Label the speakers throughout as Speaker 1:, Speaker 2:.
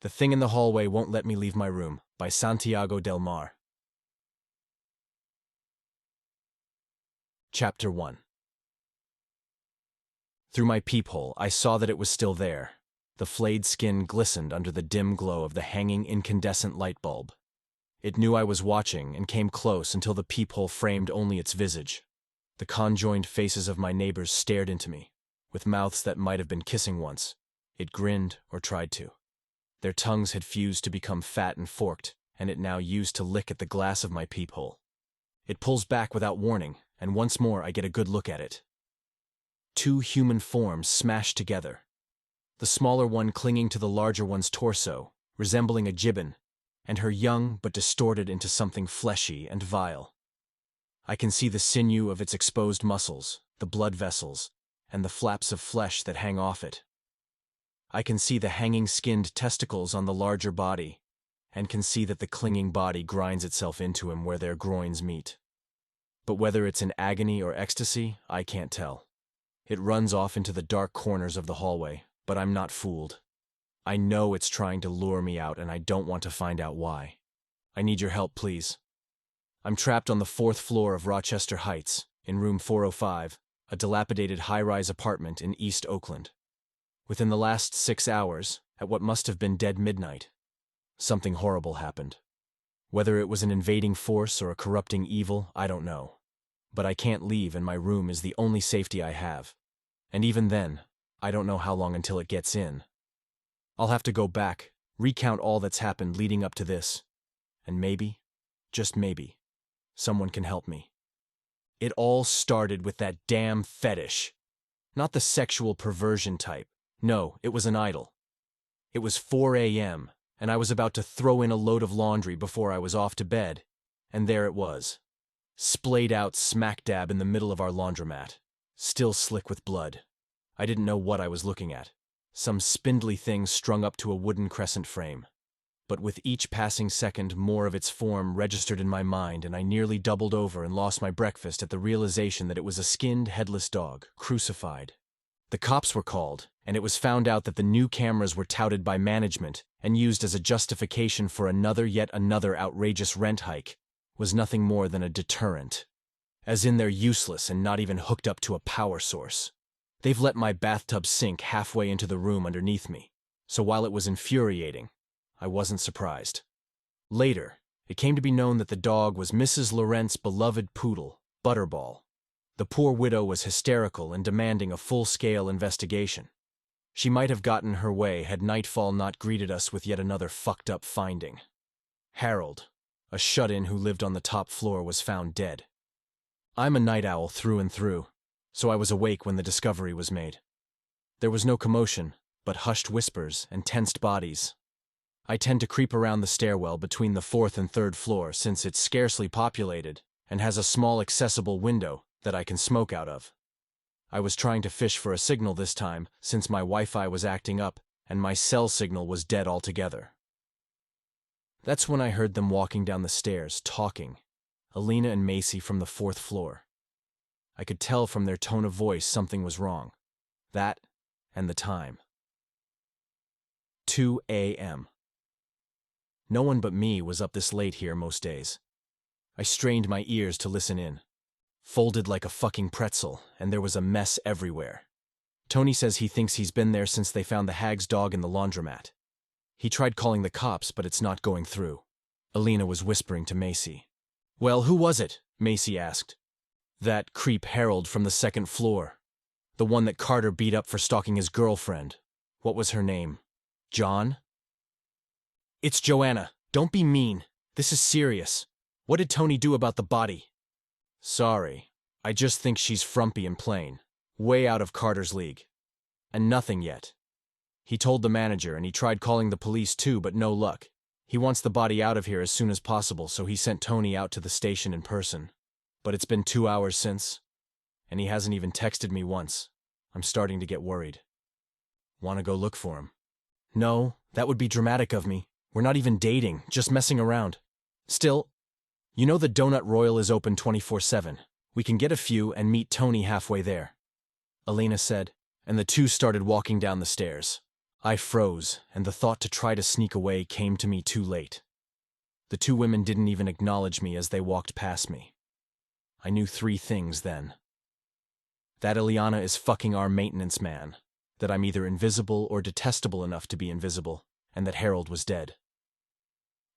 Speaker 1: The Thing in the Hallway Won't Let Me Leave My Room, by Santiago del Mar. Chapter 1. Through my peephole, I saw that it was still there. The flayed skin glistened under the dim glow of the hanging incandescent light bulb. It knew I was watching and came close until the peephole framed only its visage. The conjoined faces of my neighbors stared into me, with mouths that might have been kissing once. It grinned or tried to. Their tongues had fused to become fat and forked, and it now used to lick at the glass of my peephole. It pulls back without warning, and once more I get a good look at it. Two human forms smashed together. The smaller one clinging to the larger one's torso, resembling a gibbon, and her young but distorted into something fleshy and vile. I can see the sinew of its exposed muscles, the blood vessels, and the flaps of flesh that hang off it. I can see the hanging skinned testicles on the larger body, and can see that the clinging body grinds itself into him where their groins meet. But whether it's in agony or ecstasy, I can't tell. It runs off into the dark corners of the hallway, but I'm not fooled. I know it's trying to lure me out, and I don't want to find out why. I need your help, please. I'm trapped on the 4th floor of Rochester Heights, in room 405, a dilapidated high-rise apartment in East Oakland. Within the last 6 hours, at what must have been dead midnight, something horrible happened. Whether it was an invading force or a corrupting evil, I don't know. But I can't leave, and my room is the only safety I have. And even then, I don't know how long until it gets in. I'll have to go back, recount all that's happened leading up to this, and maybe, just maybe, someone can help me. It all started with that damn fetish. Not the sexual perversion type. No, it was an idol. It was 4 a.m., and I was about to throw in a load of laundry before I was off to bed, and there it was, splayed out smack dab in the middle of our laundromat, still slick with blood. I didn't know what I was looking at. Some spindly thing strung up to a wooden crescent frame. But with each passing second, more of its form registered in my mind, and I nearly doubled over and lost my breakfast at the realization that it was a skinned, headless dog, crucified. The cops were called, and it was found out that the new cameras were touted by management and used as a justification for yet another outrageous rent hike, was nothing more than a deterrent. As in they're useless and not even hooked up to a power source. They've let my bathtub sink halfway into the room underneath me, so while it was infuriating, I wasn't surprised. Later, it came to be known that the dog was Mrs. Laurent's beloved poodle, Butterball. The poor widow was hysterical and demanding a full-scale investigation. She might have gotten her way had nightfall not greeted us with yet another fucked-up finding. Harold, a shut-in who lived on the top floor, was found dead. I'm a night owl through and through, so I was awake when the discovery was made. There was no commotion, but hushed whispers and tensed bodies. I tend to creep around the stairwell between the 4th and 3rd floor since it's scarcely populated and has a small accessible window that I can smoke out of. I was trying to fish for a signal this time since my Wi-Fi was acting up and my cell signal was dead altogether. That's when I heard them walking down the stairs, talking, Alina and Macy from the 4th floor. I could tell from their tone of voice something was wrong. That and the time. 2 a.m. No one but me was up this late here most days. I strained my ears to listen in. Folded like a fucking pretzel, and there was a mess everywhere. Tony says he thinks he's been there since they found the hag's dog in the laundromat. He tried calling the cops, but it's not going through. Alina was whispering to Macy. Well, who was it? Macy asked. That creep Harold from the 2nd floor. The one that Carter beat up for stalking his girlfriend. What was her name? John? It's Joanna. Don't be mean. This is serious. What did Tony do about the body? Sorry. I just think she's frumpy and plain. Way out of Carter's league. And nothing yet. He told the manager, and he tried calling the police too, but no luck. He wants the body out of here as soon as possible, so he sent Tony out to the station in person. But it's been 2 hours since, and he hasn't even texted me once. I'm starting to get worried. Want to go look for him? No, that would be dramatic of me. We're not even dating, just messing around. Still, you know the Donut Royal is open 24/7. We can get a few and meet Tony halfway there. Alina said, and the two started walking down the stairs. I froze, and the thought to try to sneak away came to me too late. The two women didn't even acknowledge me as they walked past me. I knew 3 things then. That Ileana is fucking our maintenance man, that I'm either invisible or detestable enough to be invisible, and that Harold was dead.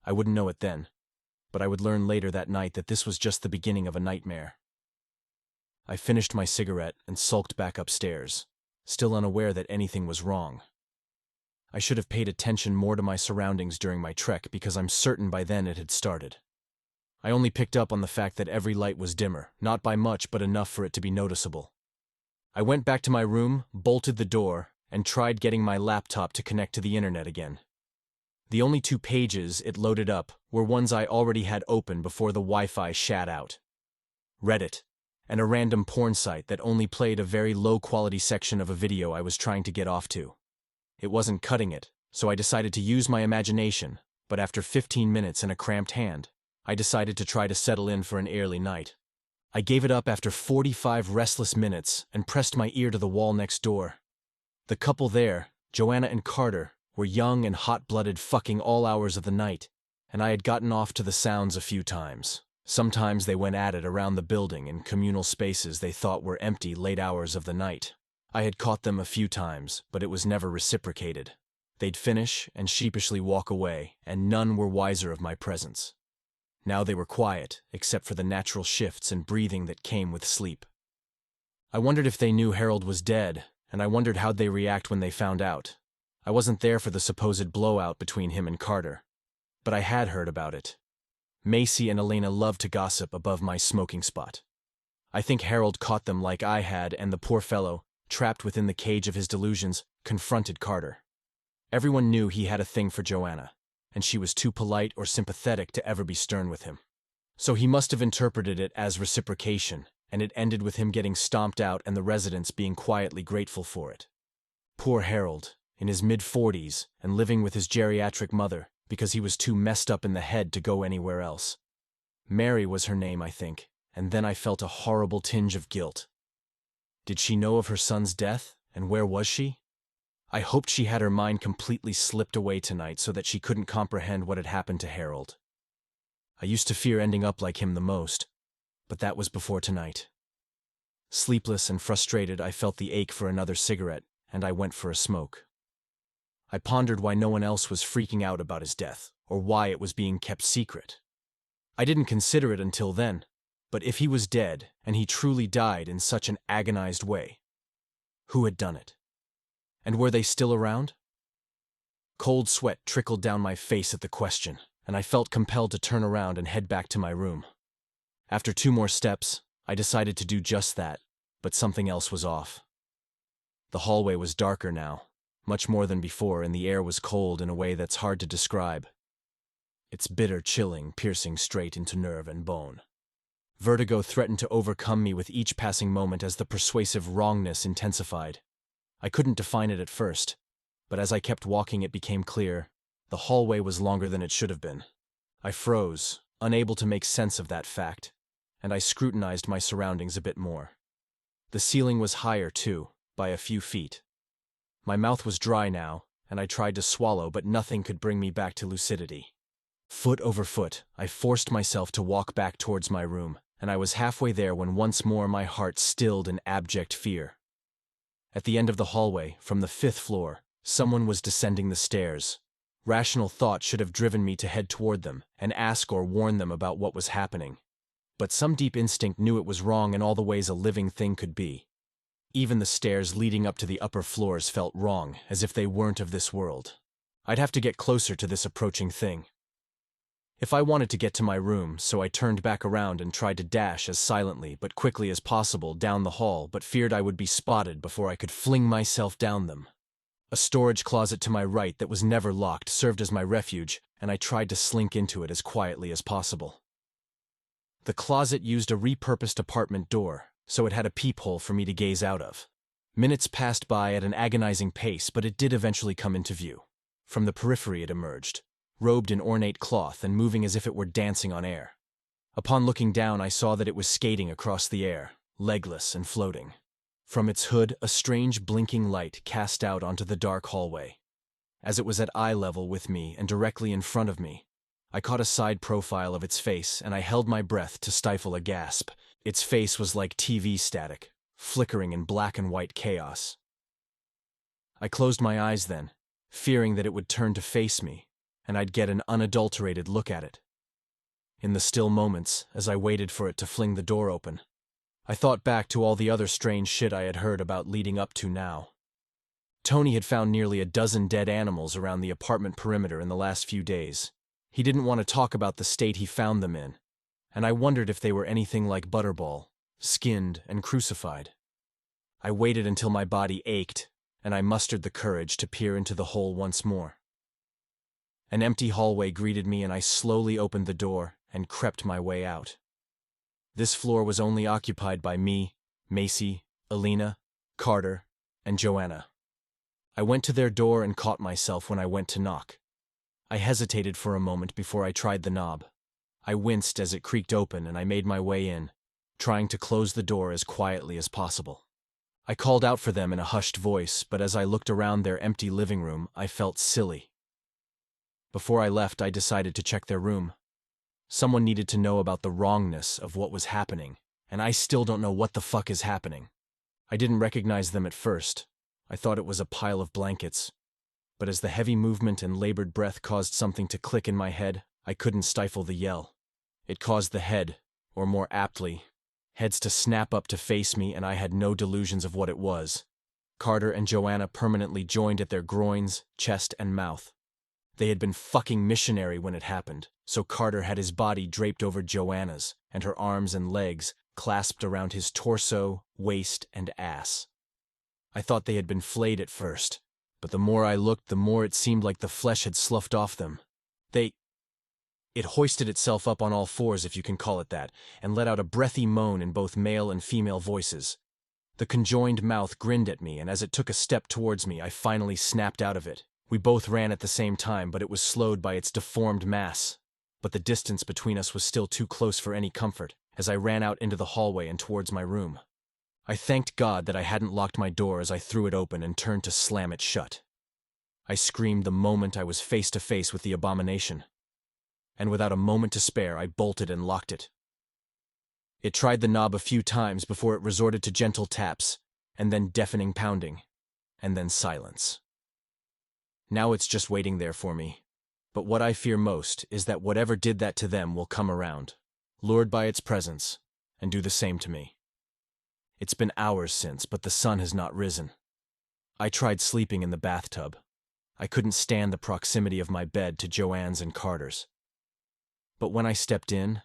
Speaker 1: I wouldn't know it then, but I would learn later that night that this was just the beginning of a nightmare. I finished my cigarette and sulked back upstairs, still unaware that anything was wrong. I should have paid attention more to my surroundings during my trek because I'm certain by then it had started. I only picked up on the fact that every light was dimmer, not by much but enough for it to be noticeable. I went back to my room, bolted the door, and tried getting my laptop to connect to the internet again. The only 2 pages it loaded up were ones I already had open before the Wi-Fi shat out. Reddit, and a random porn site that only played a very low-quality section of a video I was trying to get off to. It wasn't cutting it, so I decided to use my imagination, but after 15 minutes and a cramped hand, I decided to try to settle in for an early night. I gave it up after 45 restless minutes and pressed my ear to the wall next door. The couple there, Joanna and Carter, were young and hot-blooded fucking all hours of the night, and I had gotten off to the sounds a few times. Sometimes they went at it around the building in communal spaces they thought were empty late hours of the night. I had caught them a few times, but it was never reciprocated. They'd finish and sheepishly walk away, and none were wiser of my presence. Now they were quiet, except for the natural shifts and breathing that came with sleep. I wondered if they knew Harold was dead, and I wondered how'd they react when they found out. I wasn't there for the supposed blowout between him and Carter, but I had heard about it. Macy and Elena loved to gossip above my smoking spot. I think Harold caught them like I had, and the poor fellow, trapped within the cage of his delusions, confronted Carter. Everyone knew he had a thing for Joanna, and she was too polite or sympathetic to ever be stern with him. So he must have interpreted it as reciprocation, and it ended with him getting stomped out and the residents being quietly grateful for it. Poor Harold, in his mid-40s and living with his geriatric mother because he was too messed up in the head to go anywhere else. Mary was her name, I think, and then I felt a horrible tinge of guilt. Did she know of her son's death, and where was she? I hoped she had her mind completely slipped away tonight so that she couldn't comprehend what had happened to Harold. I used to fear ending up like him the most, but that was before tonight. Sleepless and frustrated, I felt the ache for another cigarette, and I went for a smoke. I pondered why no one else was freaking out about his death, or why it was being kept secret. I didn't consider it until then, but if he was dead, and he truly died in such an agonized way, who had done it? And were they still around? Cold sweat trickled down my face at the question, and I felt compelled to turn around and head back to my room. After 2 more steps, I decided to do just that, but something else was off. The hallway was darker now, much more than before, and the air was cold in a way that's hard to describe. Its bitter chilling piercing straight into nerve and bone. Vertigo threatened to overcome me with each passing moment as the persuasive wrongness intensified. I couldn't define it at first, but as I kept walking it became clear. The hallway was longer than it should have been. I froze, unable to make sense of that fact, and I scrutinized my surroundings a bit more. The ceiling was higher, too, by a few feet. My mouth was dry now, and I tried to swallow, but nothing could bring me back to lucidity. Foot over foot, I forced myself to walk back towards my room, and I was halfway there when once more my heart stilled in abject fear. At the end of the hallway, from the 5th floor, someone was descending the stairs. Rational thought should have driven me to head toward them and ask or warn them about what was happening. But some deep instinct knew it was wrong in all the ways a living thing could be. Even the stairs leading up to the upper floors felt wrong, as if they weren't of this world. I'd have to get closer to this approaching thing. If I wanted to get to my room, so I turned back around and tried to dash as silently but quickly as possible down the hall, but feared I would be spotted before I could fling myself down them. A storage closet to my right that was never locked served as my refuge, and I tried to slink into it as quietly as possible. The closet used a repurposed apartment door, so it had a peephole for me to gaze out of. Minutes passed by at an agonizing pace, but it did eventually come into view. From the periphery it emerged, robed in ornate cloth and moving as if it were dancing on air. Upon looking down, I saw that it was skating across the air, legless and floating. From its hood, a strange blinking light cast out onto the dark hallway. as it was at eye level with me and directly in front of me. I caught a side profile of its face, and I held my breath to stifle a gasp. Its face was like TV static, flickering in black and white chaos. I closed my eyes then, fearing that it would turn to face me, and I'd get an unadulterated look at it. In the still moments, as I waited for it to fling the door open, I thought back to all the other strange shit I had heard about leading up to now. Tony had found nearly a dozen dead animals around the apartment perimeter in the last few days. He didn't want to talk about the state he found them in, and I wondered if they were anything like Butterball, skinned and crucified. I waited until my body ached, and I mustered the courage to peer into the hole once more. An empty hallway greeted me, and I slowly opened the door and crept my way out. This floor was only occupied by me, Macy, Alina, Carter, and Joanna. I went to their door and caught myself when I went to knock. I hesitated for a moment before I tried the knob. I winced as it creaked open, and I made my way in, trying to close the door as quietly as possible. I called out for them in a hushed voice, but as I looked around their empty living room, I felt silly. Before I left, I decided to check their room. Someone needed to know about the wrongness of what was happening, and I still don't know what the fuck is happening. I didn't recognize them at first. I thought it was a pile of blankets. But as the heavy movement and labored breath caused something to click in my head, I couldn't stifle the yell. It caused the head, or more aptly, heads to snap up to face me, and I had no delusions of what it was. Carter and Joanna permanently joined at their groins, chest, and mouth. They had been fucking missionary when it happened, so Carter had his body draped over Joanna's, and her arms and legs clasped around his torso, waist, and ass. I thought they had been flayed at first, but the more I looked, the more it seemed like the flesh had sloughed off them. It hoisted itself up on all fours, if you can call it that, and let out a breathy moan in both male and female voices. The conjoined mouth grinned at me, and as it took a step towards me, I finally snapped out of it. We both ran at the same time, but it was slowed by its deformed mass. But the distance between us was still too close for any comfort, as I ran out into the hallway and towards my room. I thanked God that I hadn't locked my door as I threw it open and turned to slam it shut. I screamed the moment I was face to face with the abomination, and without a moment to spare, I bolted and locked it. It tried the knob a few times before it resorted to gentle taps, and then deafening pounding, and then silence. Now it's just waiting there for me. But what I fear most is that whatever did that to them will come around, lured by its presence, and do the same to me. It's been hours since, but the sun has not risen. I tried sleeping in the bathtub. I couldn't stand the proximity of my bed to Joanne's and Carter's. But when I stepped in,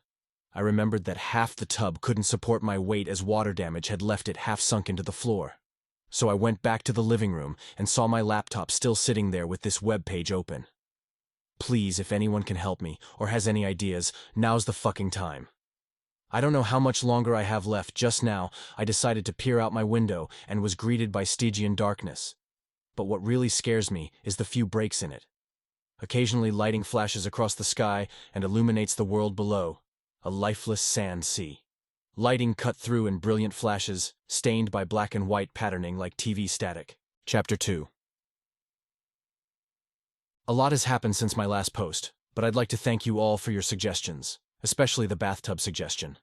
Speaker 1: I remembered that half the tub couldn't support my weight as water damage had left it half sunk into the floor. So I went back to the living room and saw my laptop still sitting there with this web page open. Please, if anyone can help me, or has any ideas, now's the fucking time. I don't know how much longer I have left. Just now, I decided to peer out my window and was greeted by Stygian darkness. But what really scares me is the few breaks in it. Occasionally lighting flashes across the sky and illuminates the world below, a lifeless sand sea. Lighting cut through in brilliant flashes, stained by black and white patterning like TV static. Chapter 2. A lot has happened since my last post, but I'd like to thank you all for your suggestions, especially the bathtub suggestion.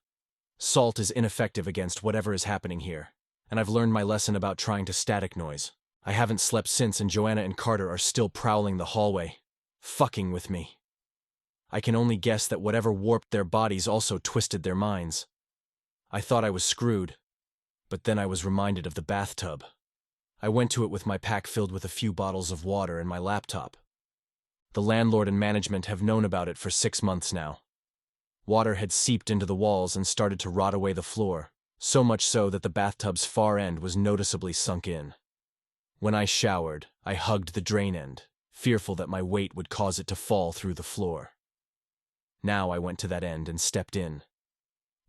Speaker 1: Salt is ineffective against whatever is happening here, and I've learned my lesson about trying to static noise. I haven't slept since, and Joanna and Carter are still prowling the hallway, fucking with me. I can only guess that whatever warped their bodies also twisted their minds. I thought I was screwed, but then I was reminded of the bathtub. I went to it with my pack filled with a few bottles of water and my laptop. The landlord and management have known about it for 6 months now. Water had seeped into the walls and started to rot away the floor, so much so that the bathtub's far end was noticeably sunk in. When I showered, I hugged the drain end, fearful that my weight would cause it to fall through the floor. Now I went to that end and stepped in.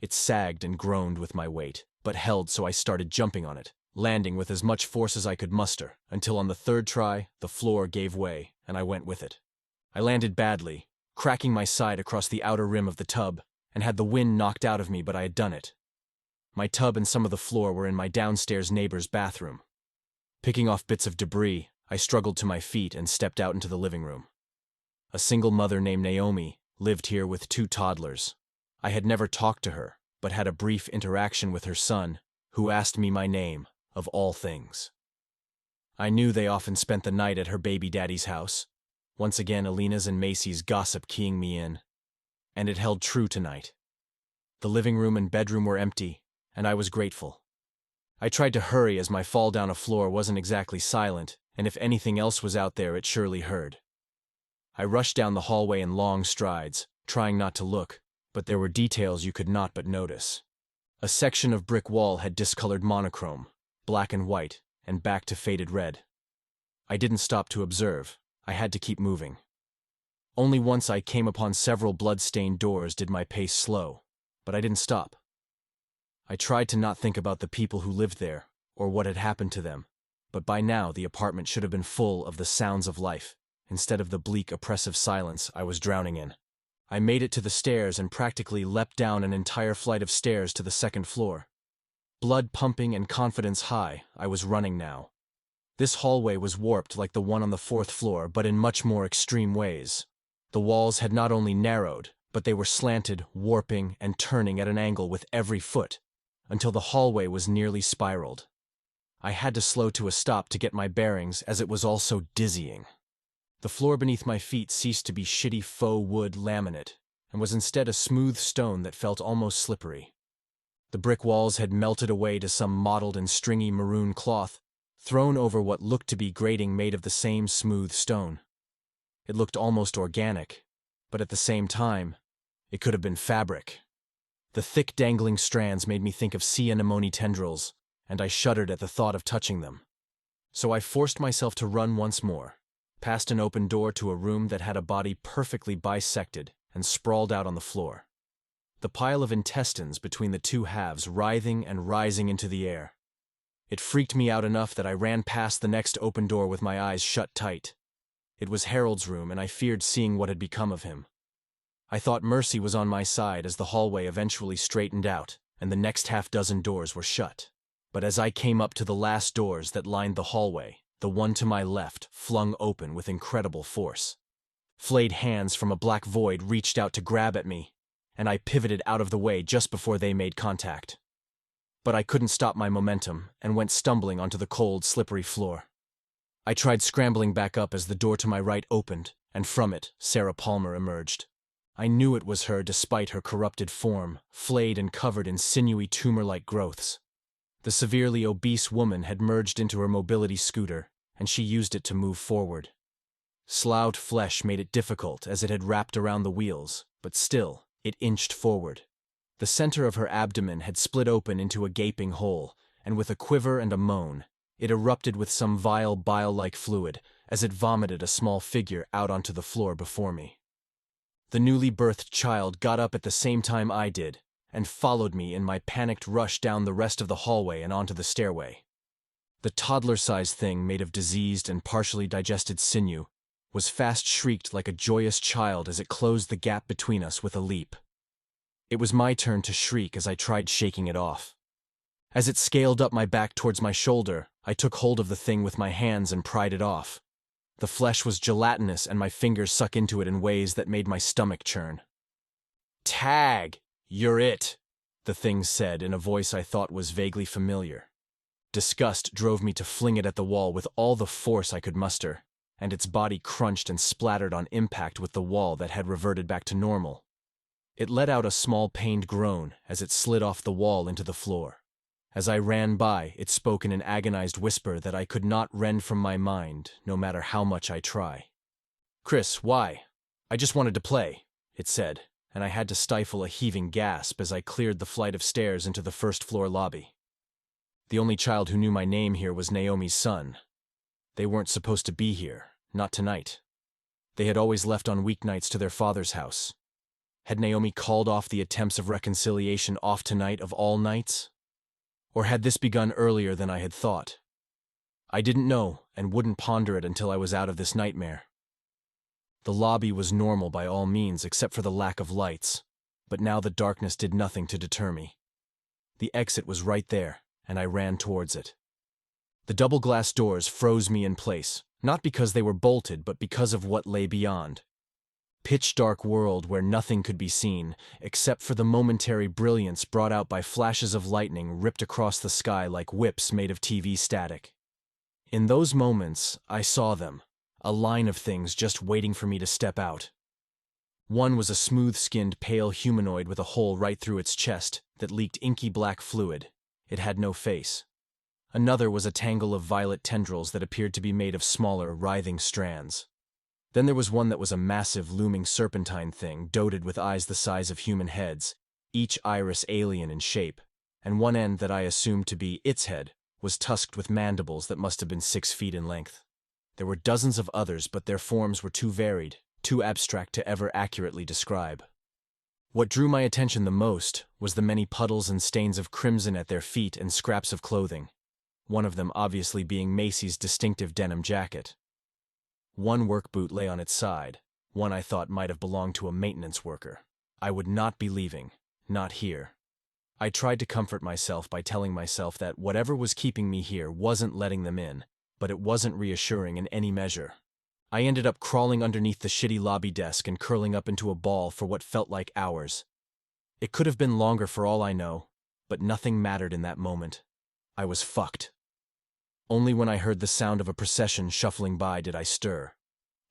Speaker 1: It sagged and groaned with my weight, but held, so I started jumping on it, landing with as much force as I could muster, until on the third try, the floor gave way, and I went with it. I landed badly, cracking my side across the outer rim of the tub, and had the wind knocked out of me, but I had done it. My tub and some of the floor were in my downstairs neighbor's bathroom. Picking off bits of debris, I struggled to my feet and stepped out into the living room. A single mother named Naomi lived here with 2 toddlers. I had never talked to her, but had a brief interaction with her son, who asked me my name, of all things. I knew they often spent the night at her baby daddy's house. Once again, Alina's and Macy's gossip keying me in. And it held true tonight. The living room and bedroom were empty, and I was grateful. I tried to hurry as my fall down a floor wasn't exactly silent, and if anything else was out there, it surely heard. I rushed down the hallway in long strides, trying not to look, but there were details you could not but notice. A section of brick wall had discolored monochrome, black and white, and back to faded red. I didn't stop to observe. I had to keep moving. Only once I came upon several blood-stained doors did my pace slow, but I didn't stop. I tried to not think about the people who lived there, or what had happened to them, but by now the apartment should have been full of the sounds of life, instead of the bleak, oppressive silence I was drowning in. I made it to the stairs and practically leapt down an entire flight of stairs to the 2nd floor. Blood pumping and confidence high, I was running now. This hallway was warped like the one on the 4th floor, but in much more extreme ways. The walls had not only narrowed, but they were slanted, warping, and turning at an angle with every foot, until the hallway was nearly spiraled. I had to slow to a stop to get my bearings, as it was all so dizzying. The floor beneath my feet ceased to be shitty faux wood laminate, and was instead a smooth stone that felt almost slippery. The brick walls had melted away to some mottled and stringy maroon cloth, thrown over what looked to be grating made of the same smooth stone. It looked almost organic, but at the same time, it could have been fabric. The thick dangling strands made me think of sea anemone tendrils, and I shuddered at the thought of touching them. So I forced myself to run once more, past an open door to a room that had a body perfectly bisected and sprawled out on the floor. The pile of intestines between the 2 halves writhing and rising into the air. It freaked me out enough that I ran past the next open door with my eyes shut tight. It was Harold's room, and I feared seeing what had become of him. I thought mercy was on my side as the hallway eventually straightened out, and the next half-dozen doors were shut. But as I came up to the last doors that lined the hallway, the one to my left flung open with incredible force. Flayed hands from a black void reached out to grab at me, and I pivoted out of the way just before they made contact. But I couldn't stop my momentum and went stumbling onto the cold, slippery floor. I tried scrambling back up as the door to my right opened, and from it, Sarah Palmer emerged. I knew it was her despite her corrupted form, flayed and covered in sinewy tumor-like growths. The severely obese woman had merged into her mobility scooter, and she used it to move forward. Sloughed flesh made it difficult as it had wrapped around the wheels, but still, it inched forward. The center of her abdomen had split open into a gaping hole, and with a quiver and a moan, it erupted with some vile bile-like fluid as it vomited a small figure out onto the floor before me. The newly birthed child got up at the same time I did, and followed me in my panicked rush down the rest of the hallway and onto the stairway. The toddler-sized thing made of diseased and partially digested sinew was fast shrieked like a joyous child as it closed the gap between us with a leap. It was my turn to shriek as I tried shaking it off. As it scaled up my back towards my shoulder, I took hold of the thing with my hands and pried it off. The flesh was gelatinous and my fingers suck into it in ways that made my stomach churn. "Tag! You're it," the thing said in a voice I thought was vaguely familiar. Disgust drove me to fling it at the wall with all the force I could muster, and its body crunched and splattered on impact with the wall that had reverted back to normal. It let out a small pained groan as it slid off the wall into the floor. As I ran by, it spoke in an agonized whisper that I could not rend from my mind, no matter how much I try. "Chris, why? I just wanted to play," it said, and I had to stifle a heaving gasp as I cleared the flight of stairs into the first-floor lobby. The only child who knew my name here was Naomi's son. They weren't supposed to be here, not tonight. They had always left on weeknights to their father's house. Had Naomi called off the attempts of reconciliation off tonight of all nights? Or had this begun earlier than I had thought? I didn't know and wouldn't ponder it until I was out of this nightmare. The lobby was normal by all means except for the lack of lights, but now the darkness did nothing to deter me. The exit was right there, and I ran towards it. The double glass doors froze me in place, Not because they were bolted, but because of what lay beyond. Pitch-dark world where nothing could be seen, except for the momentary brilliance brought out by flashes of lightning ripped across the sky like whips made of TV static. In those moments, I saw them, a line of things just waiting for me to step out. One was a smooth-skinned, pale humanoid with a hole right through its chest that leaked inky black fluid. It had no face. Another was a tangle of violet tendrils that appeared to be made of smaller, writhing strands. Then there was one that was a massive, looming serpentine thing, dotted with eyes the size of human heads, each iris alien in shape, and one end that I assumed to be its head was tusked with mandibles that must have been 6 feet in length. There were dozens of others, but their forms were too varied, too abstract to ever accurately describe. What drew my attention the most was the many puddles and stains of crimson at their feet and scraps of clothing, one of them obviously being Macy's distinctive denim jacket. One work boot lay on its side, one I thought might have belonged to a maintenance worker. I would not be leaving, not here. I tried to comfort myself by telling myself that whatever was keeping me here wasn't letting them in, but it wasn't reassuring in any measure. I ended up crawling underneath the shitty lobby desk and curling up into a ball for what felt like hours. It could have been longer for all I know, but nothing mattered in that moment. I was fucked. Only when I heard the sound of a procession shuffling by did I stir.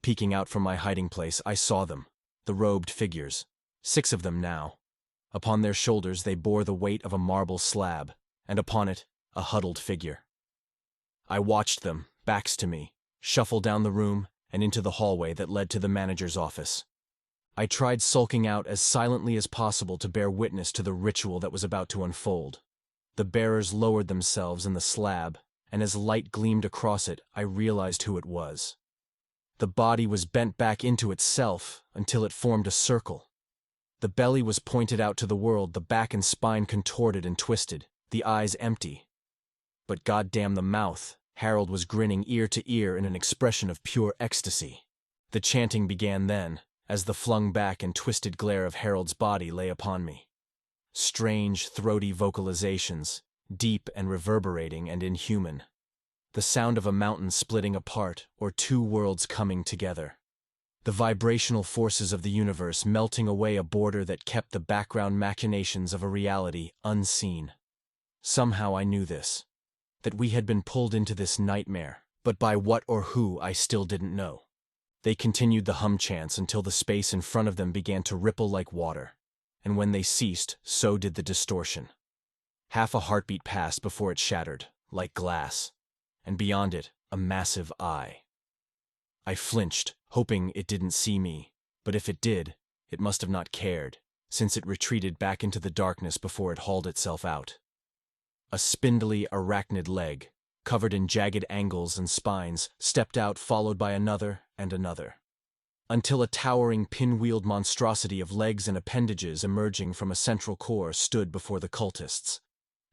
Speaker 1: Peeking out from my hiding place, I saw them, the robed figures, 6 of them now. Upon their shoulders they bore the weight of a marble slab, and upon it, a huddled figure. I watched them, backs to me, shuffle down the room and into the hallway that led to the manager's office. I tried sulking out as silently as possible to bear witness to the ritual that was about to unfold. The bearers lowered themselves in the slab, and as light gleamed across it, I realized who it was. The body was bent back into itself until it formed a circle. The belly was pointed out to the world, the back and spine contorted and twisted, the eyes empty. But goddamn the mouth, Harold was grinning ear to ear in an expression of pure ecstasy. The chanting began then, as the flung back and twisted glare of Harold's body lay upon me. Strange, throaty vocalizations, deep and reverberating and inhuman. The sound of a mountain splitting apart, or 2 worlds coming together. The vibrational forces of the universe melting away a border that kept the background machinations of a reality unseen. Somehow I knew this, that we had been pulled into this nightmare, but by what or who I still didn't know. They continued the hum chants until the space in front of them began to ripple like water, and when they ceased, so did the distortion. Half a heartbeat passed before it shattered, like glass, and beyond it, a massive eye. I flinched, hoping it didn't see me, but if it did, it must have not cared, since it retreated back into the darkness before it hauled itself out. A spindly, arachnid leg, covered in jagged angles and spines, stepped out, followed by another and another, until a towering pinwheeled monstrosity of legs and appendages emerging from a central core stood before the cultists.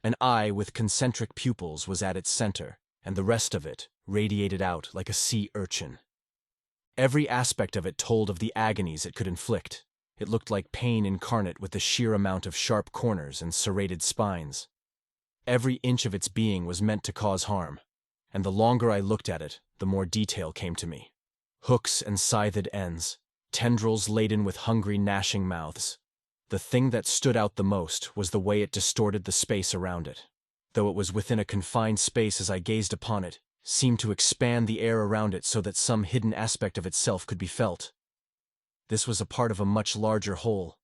Speaker 1: An eye with concentric pupils was at its center, and the rest of it radiated out like a sea urchin. Every aspect of it told of the agonies it could inflict. It looked like pain incarnate with the sheer amount of sharp corners and serrated spines. Every inch of its being was meant to cause harm, and the longer I looked at it, the more detail came to me. Hooks and scythed ends, tendrils laden with hungry, gnashing mouths. The thing that stood out the most was the way it distorted the space around it. Though it was within a confined space, as I gazed upon it, seemed to expand the air around it so that some hidden aspect of itself could be felt. This was a part of a much larger whole,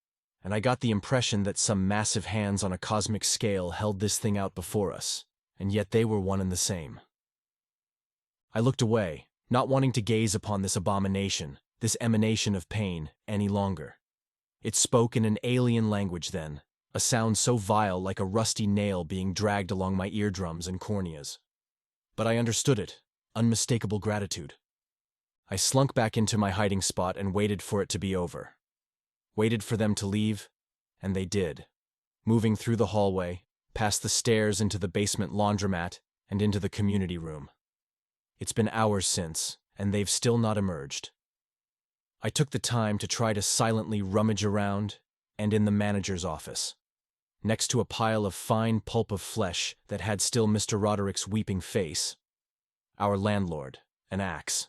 Speaker 1: and I got the impression that some massive hands on a cosmic scale held this thing out before us, and yet they were one and the same. I looked away, not wanting to gaze upon this abomination, this emanation of pain, any longer. It spoke in an alien language then, a sound so vile like a rusty nail being dragged along my eardrums and corneas. But I understood it, unmistakable gratitude. I slunk back into my hiding spot and waited for it to be over. Waited for them to leave, and they did, moving through the hallway, past the stairs into the basement laundromat, and into the community room. It's been hours since, and they've still not emerged. I took the time to try to silently rummage around, and in the manager's office, next to a pile of fine pulp of flesh that had still Mr. Roderick's weeping face. Our landlord, an axe.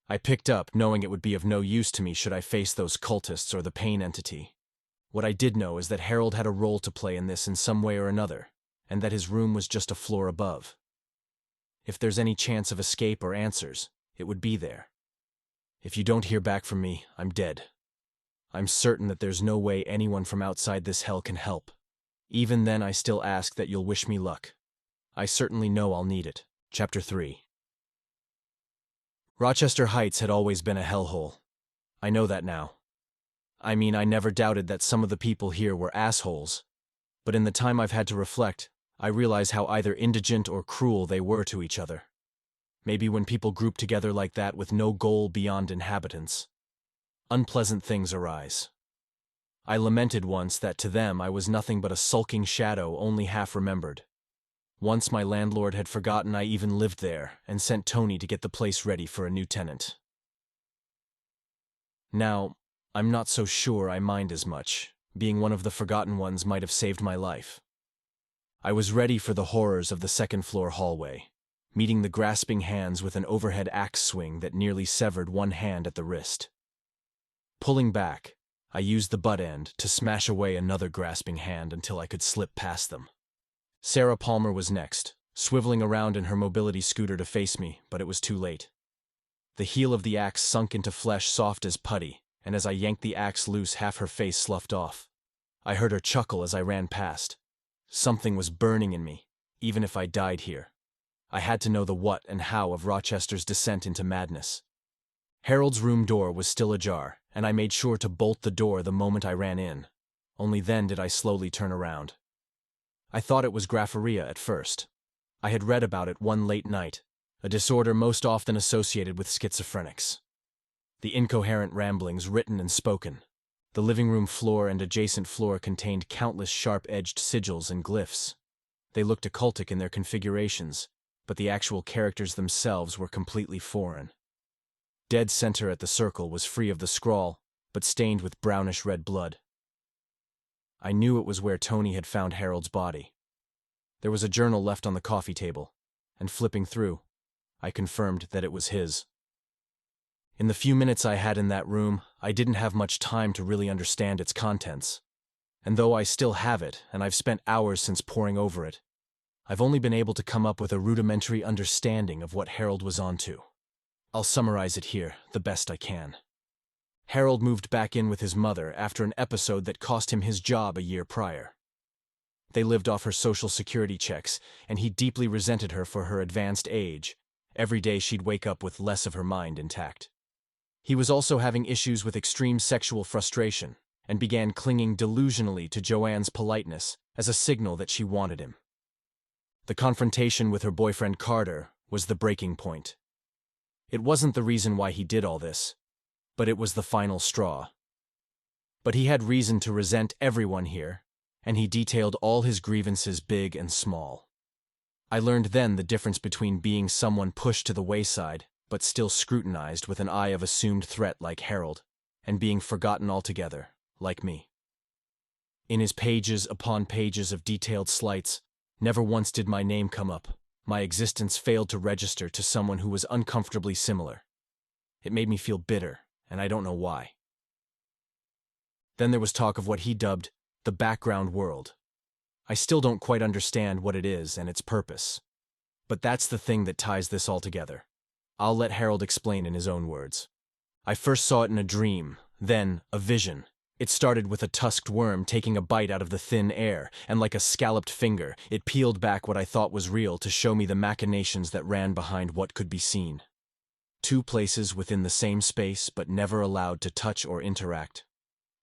Speaker 1: I picked up, knowing it would be of no use to me should I face those cultists or the pain entity. What I did know is that Harold had a role to play in this in some way or another, and that his room was just a floor above. If there's any chance of escape or answers, it would be there. If you don't hear back from me, I'm dead. I'm certain that there's no way anyone from outside this hell can help. Even then, I still ask that you'll wish me luck. I certainly know I'll need it. Chapter 3. Rochester Heights had always been a hellhole. I know that now. I mean, I never doubted that some of the people here were assholes, but in the time I've had to reflect, I realize how either indigent or cruel they were to each other. Maybe when people group together like that with no goal beyond inhabitants, unpleasant things arise. I lamented once that to them I was nothing but a sulking shadow only half remembered. Once my landlord had forgotten I even lived there and sent Tony to get the place ready for a new tenant. Now, I'm not so sure I mind as much. Being one of the forgotten ones might have saved my life. I was ready for the horrors of the second-floor hallway, meeting the grasping hands with an overhead axe swing that nearly severed one hand at the wrist. Pulling back, I used the butt end to smash away another grasping hand until I could slip past them. Sarah Palmer was next, swiveling around in her mobility scooter to face me, but it was too late. The heel of the axe sunk into flesh soft as putty, and as I yanked the axe loose, half her face sloughed off. I heard her chuckle as I ran past. Something was burning in me, even if I died here. I had to know the what and how of Rochester's descent into madness. Harold's room door was still ajar, and I made sure to bolt the door the moment I ran in. Only then did I slowly turn around. I thought it was graphorrhea at first. I had read about it one late night, a disorder most often associated with schizophrenics. The incoherent ramblings, written and spoken. The living room floor and adjacent floor contained countless sharp-edged sigils and glyphs. They looked occultic in their configurations, but the actual characters themselves were completely foreign. Dead center at the circle was free of the scrawl, but stained with brownish-red blood. I knew it was where Tony had found Harold's body. There was a journal left on the coffee table, and flipping through, I confirmed that it was his. In the few minutes I had in that room, I didn't have much time to really understand its contents. And though I still have it, and I've spent hours since poring over it, I've only been able to come up with a rudimentary understanding of what Harold was onto. I'll summarize it here, the best I can. Harold moved back in with his mother after an episode that cost him his job a year prior. They lived off her social security checks, and he deeply resented her for her advanced age. Every day she'd wake up with less of her mind intact. He was also having issues with extreme sexual frustration, and began clinging delusionally to Joanne's politeness as a signal that she wanted him. The confrontation with her boyfriend Carter was the breaking point. It wasn't the reason why he did all this, but it was the final straw. But he had reason to resent everyone here, and he detailed all his grievances, big and small. I learned then the difference between being someone pushed to the wayside, but still scrutinized with an eye of assumed threat like Harold, and being forgotten altogether, like me. In his pages upon pages of detailed slights, never once did my name come up. My existence failed to register to someone who was uncomfortably similar. It made me feel bitter, and I don't know why. Then there was talk of what he dubbed the background world. I still don't quite understand what it is and its purpose. But that's the thing that ties this all together. I'll let Harold explain in his own words. I first saw it in a dream, then a vision. It started with a tusked worm taking a bite out of the thin air, and like a scalloped finger, it peeled back what I thought was real to show me the machinations that ran behind what could be seen. Two places within the same space, but never allowed to touch or interact.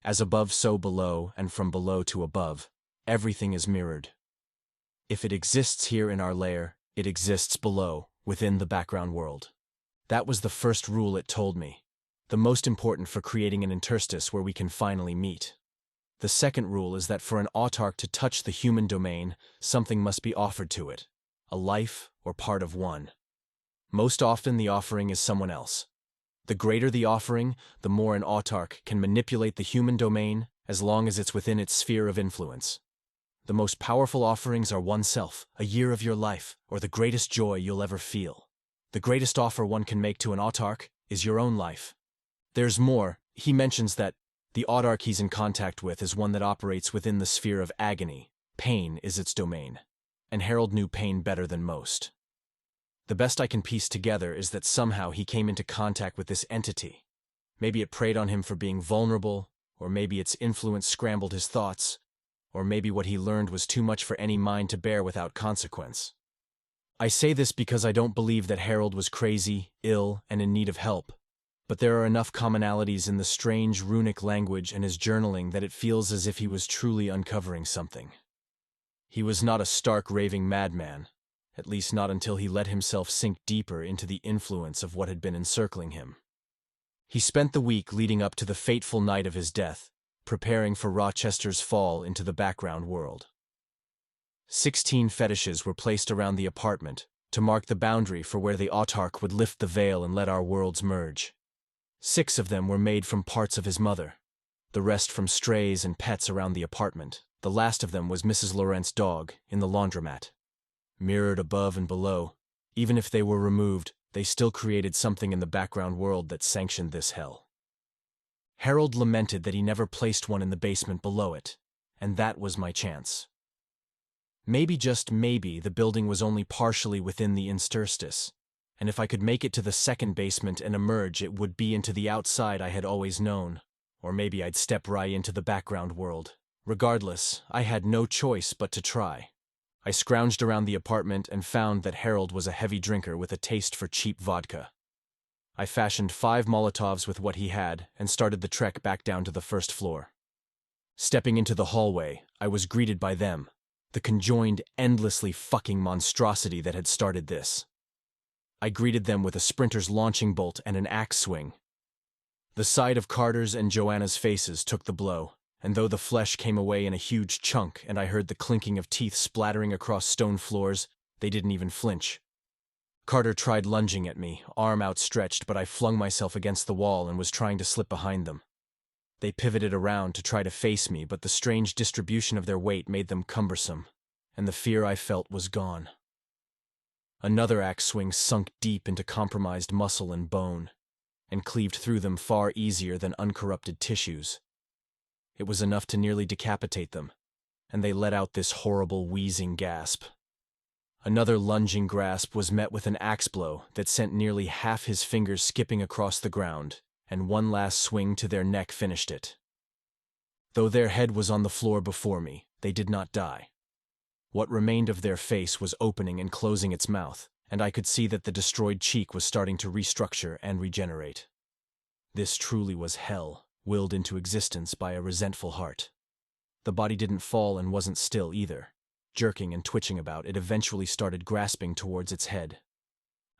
Speaker 1: As above, so below, and from below to above, everything is mirrored. If it exists here in our layer, it exists below, within the background world. That was the first rule it told me, the most important for creating an interstice where we can finally meet. The second rule is that for an autarch to touch the human domain, something must be offered to it, a life or part of one. Most often the offering is someone else. The greater the offering, the more an autarch can manipulate the human domain as long as it's within its sphere of influence. The most powerful offerings are oneself, a year of your life, or the greatest joy you'll ever feel. The greatest offer one can make to an autarch is your own life. There's more. He mentions that the autarch he's in contact with is one that operates within the sphere of agony. Pain is its domain. And Harold knew pain better than most. The best I can piece together is that somehow he came into contact with this entity. Maybe it preyed on him for being vulnerable, or maybe its influence scrambled his thoughts, or maybe what he learned was too much for any mind to bear without consequence. I say this because I don't believe that Harold was crazy, ill, and in need of help, but there are enough commonalities in the strange runic language and his journaling that it feels as if he was truly uncovering something. He was not a stark raving madman, at least not until he let himself sink deeper into the influence of what had been encircling him. He spent the week leading up to the fateful night of his death, preparing for Rochester's fall into the background world. 16 fetishes were placed around the apartment to mark the boundary for where the autarch would lift the veil and let our worlds merge. 6 of them were made from parts of his mother, the rest from strays and pets around the apartment. The last of them was Mrs. Laurent's dog in the laundromat. Mirrored above and below, even if they were removed, they still created something in the background world that sanctioned this hell. Harold lamented that he never placed one in the basement below it, and that was my chance. Maybe, just maybe, the building was only partially within the interstice, and if I could make it to the second basement and emerge, it would be into the outside I had always known, or maybe I'd step right into the background world. Regardless, I had no choice but to try. I scrounged around the apartment and found that Harold was a heavy drinker with a taste for cheap vodka. I fashioned 5 Molotovs with what he had and started the trek back down to the first floor. Stepping into the hallway, I was greeted by them, the conjoined, endlessly fucking monstrosity that had started this. I greeted them with a sprinter's launching bolt and an axe swing. The sight of Carter's and Joanna's faces took the blow, and though the flesh came away in a huge chunk and I heard the clinking of teeth splattering across stone floors, they didn't even flinch. Carter tried lunging at me, arm outstretched, but I flung myself against the wall and was trying to slip behind them. They pivoted around to try to face me, but the strange distribution of their weight made them cumbersome, and the fear I felt was gone. Another axe swing sunk deep into compromised muscle and bone, and cleaved through them far easier than uncorrupted tissues. It was enough to nearly decapitate them, and they let out this horrible wheezing gasp. Another lunging grasp was met with an axe blow that sent nearly half his fingers skipping across the ground, and one last swing to their neck finished it. Though their head was on the floor before me, they did not die. What remained of their face was opening and closing its mouth, and I could see that the destroyed cheek was starting to restructure and regenerate. This truly was hell, willed into existence by a resentful heart. The body didn't fall and wasn't still either. Jerking and twitching about, it eventually started grasping towards its head.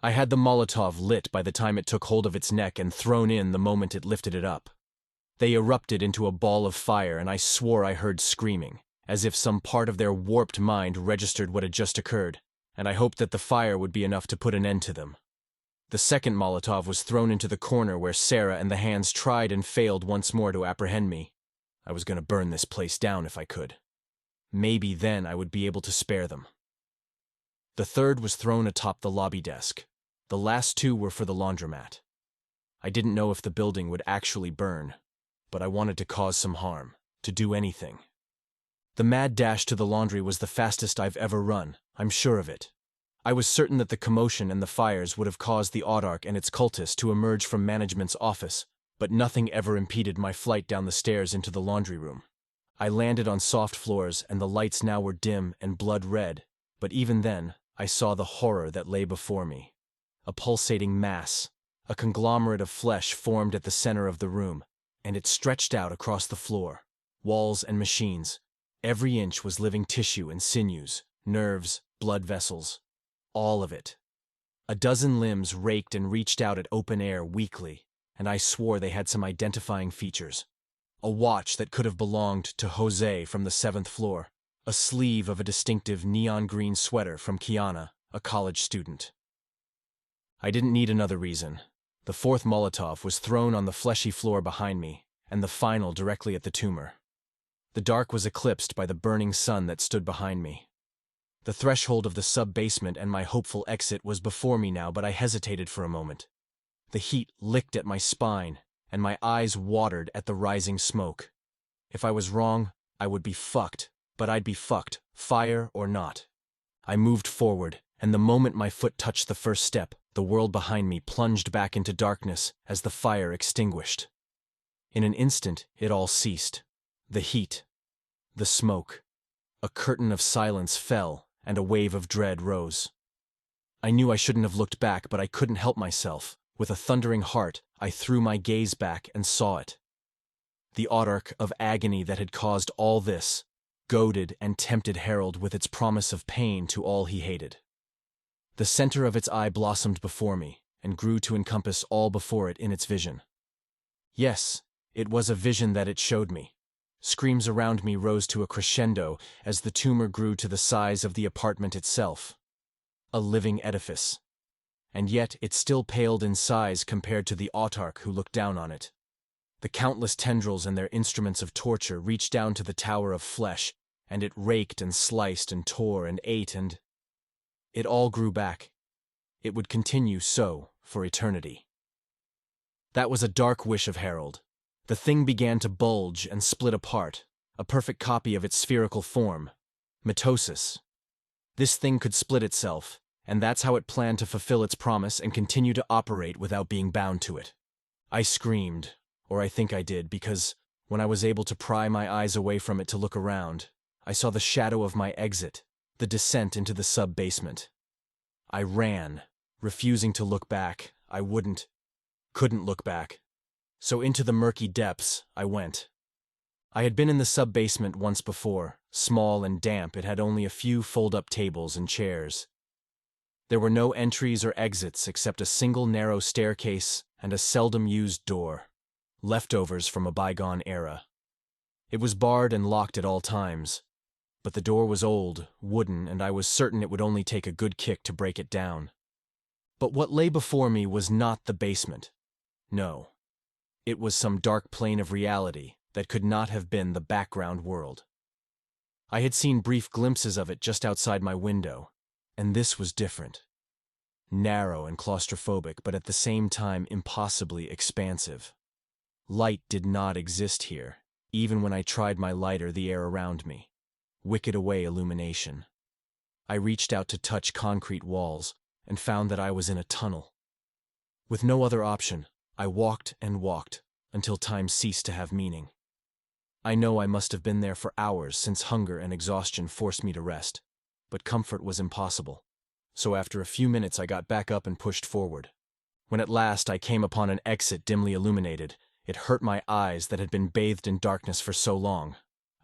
Speaker 1: I had the Molotov lit by the time it took hold of its neck and thrown in the moment it lifted it up. They erupted into a ball of fire, and I swore I heard screaming, as if some part of their warped mind registered what had just occurred, and I hoped that the fire would be enough to put an end to them. The second Molotov was thrown into the corner where Sarah and the hands tried and failed once more to apprehend me. I was going to burn this place down if I could. Maybe then I would be able to spare them. The third was thrown atop the lobby desk. The last 2 were for the laundromat. I didn't know if the building would actually burn, but I wanted to cause some harm, to do anything. The mad dash to the laundry was the fastest I've ever run, I'm sure of it. I was certain that the commotion and the fires would have caused the autarch and its cultists to emerge from management's office, but nothing ever impeded my flight down the stairs into the laundry room. I landed on soft floors, and the lights now were dim and blood red, but even then, I saw the horror that lay before me. A pulsating mass, a conglomerate of flesh formed at the center of the room, and it stretched out across the floor. Walls and machines. Every inch was living tissue and sinews, nerves, blood vessels. All of it. A dozen limbs raked and reached out at open air weakly, and I swore they had some identifying features. A watch that could have belonged to Jose from the 7th floor. A sleeve of a distinctive neon green sweater from Kiana, a college student. I didn't need another reason. The 4th Molotov was thrown on the fleshy floor behind me, and the final directly at the tumor. The dark was eclipsed by the burning sun that stood behind me. The threshold of the sub-basement and my hopeful exit was before me now, but I hesitated for a moment. The heat licked at my spine, and my eyes watered at the rising smoke. If I was wrong, I would be fucked, but I'd be fucked, fire or not. I moved forward, and the moment my foot touched the first step, the world behind me plunged back into darkness as the fire extinguished. In an instant, it all ceased. The heat, the smoke. A curtain of silence fell, and a wave of dread rose. I knew I shouldn't have looked back, but I couldn't help myself. With a thundering heart, I threw my gaze back and saw it. The autarch of agony that had caused all this, goaded and tempted Harold with its promise of pain to all he hated. The center of its eye blossomed before me, and grew to encompass all before it in its vision. Yes, it was a vision that it showed me. Screams around me rose to a crescendo as the tumor grew to the size of the apartment itself. A living edifice. And yet it still paled in size compared to the autarch who looked down on it. The countless tendrils and their instruments of torture reached down to the tower of flesh, and it raked and sliced and tore and ate, and it all grew back. It would continue so for eternity. That was a dark wish of Harold. The thing began to bulge and split apart, a perfect copy of its spherical form. Mitosis. This thing could split itself, and that's how it planned to fulfill its promise and continue to operate without being bound to it. I screamed, or I think I did, because when I was able to pry my eyes away from it to look around, I saw the shadow of my exit, the descent into the sub-basement. I ran, refusing to look back. I couldn't look back. So into the murky depths I went. I had been in the sub-basement once before. Small and damp, it had only a few fold-up tables and chairs. There were no entries or exits except a single narrow staircase and a seldom-used door, leftovers from a bygone era. It was barred and locked at all times, but the door was old, wooden, and I was certain it would only take a good kick to break it down. But what lay before me was not the basement. No. It was some dark plane of reality that could not have been the background world. I had seen brief glimpses of it just outside my window, and this was different. Narrow and claustrophobic, but at the same time impossibly expansive. Light did not exist here, even when I tried my lighter the air around me. Wicked away illumination. I reached out to touch concrete walls and found that I was in a tunnel. With no other option, I walked and walked until time ceased to have meaning. I know I must have been there for hours since hunger and exhaustion forced me to rest, but comfort was impossible. So after a few minutes I got back up and pushed forward. When at last I came upon an exit dimly illuminated, it hurt my eyes that had been bathed in darkness for so long.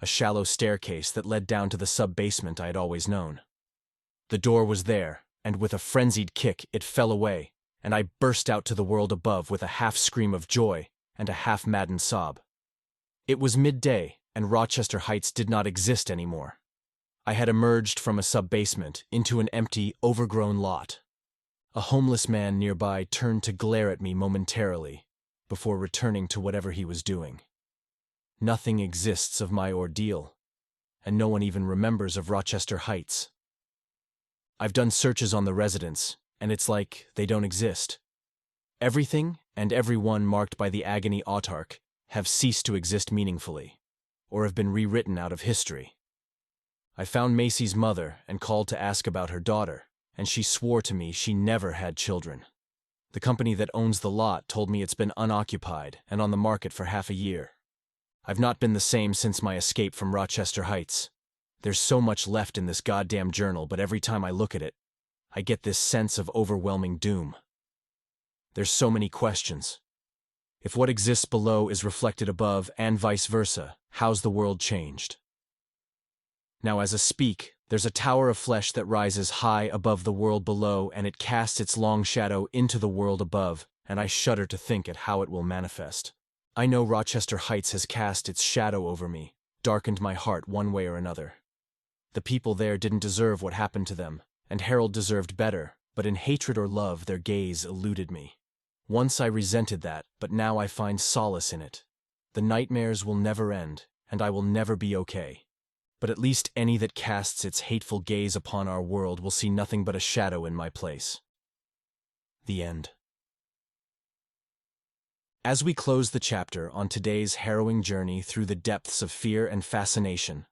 Speaker 1: A shallow staircase that led down to the sub-basement I had always known. The door was there, and with a frenzied kick it fell away, and I burst out to the world above with a half-scream of joy and a half-maddened sob. It was midday, and Rochester Heights did not exist anymore. I had emerged from a sub-basement into an empty, overgrown lot. A homeless man nearby turned to glare at me momentarily, before returning to whatever he was doing. Nothing exists of my ordeal, and no one even remembers of Rochester Heights. I've done searches on the residents, and it's like they don't exist. Everything and everyone marked by the agony autarch have ceased to exist meaningfully, or have been rewritten out of history. I found Macy's mother and called to ask about her daughter, and she swore to me she never had children. The company that owns the lot told me it's been unoccupied and on the market for half a year. I've not been the same since my escape from Rochester Heights. There's so much left in this goddamn journal, but every time I look at it, I get this sense of overwhelming doom. There's so many questions. If what exists below is reflected above, and vice versa, how's the world changed? Now as I speak, there's a tower of flesh that rises high above the world below, and it casts its long shadow into the world above, and I shudder to think at how it will manifest. I know Rochester Heights has cast its shadow over me, darkened my heart one way or another. The people there didn't deserve what happened to them, and Harold deserved better, but in hatred or love their gaze eluded me. Once I resented that, but now I find solace in it. The nightmares will never end, and I will never be okay. but at least any that casts its hateful gaze upon our world will see nothing but a shadow in my place. The end. As we close the chapter on today's harrowing journey through the depths of fear and fascination,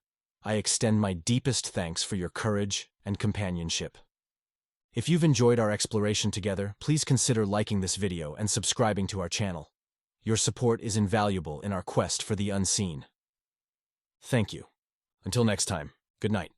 Speaker 1: I extend my deepest thanks for your courage and companionship. If you've enjoyed our exploration together, please consider liking this video and subscribing to our channel. Your support is invaluable in our quest for the unseen. Thank you. Until next time, good night.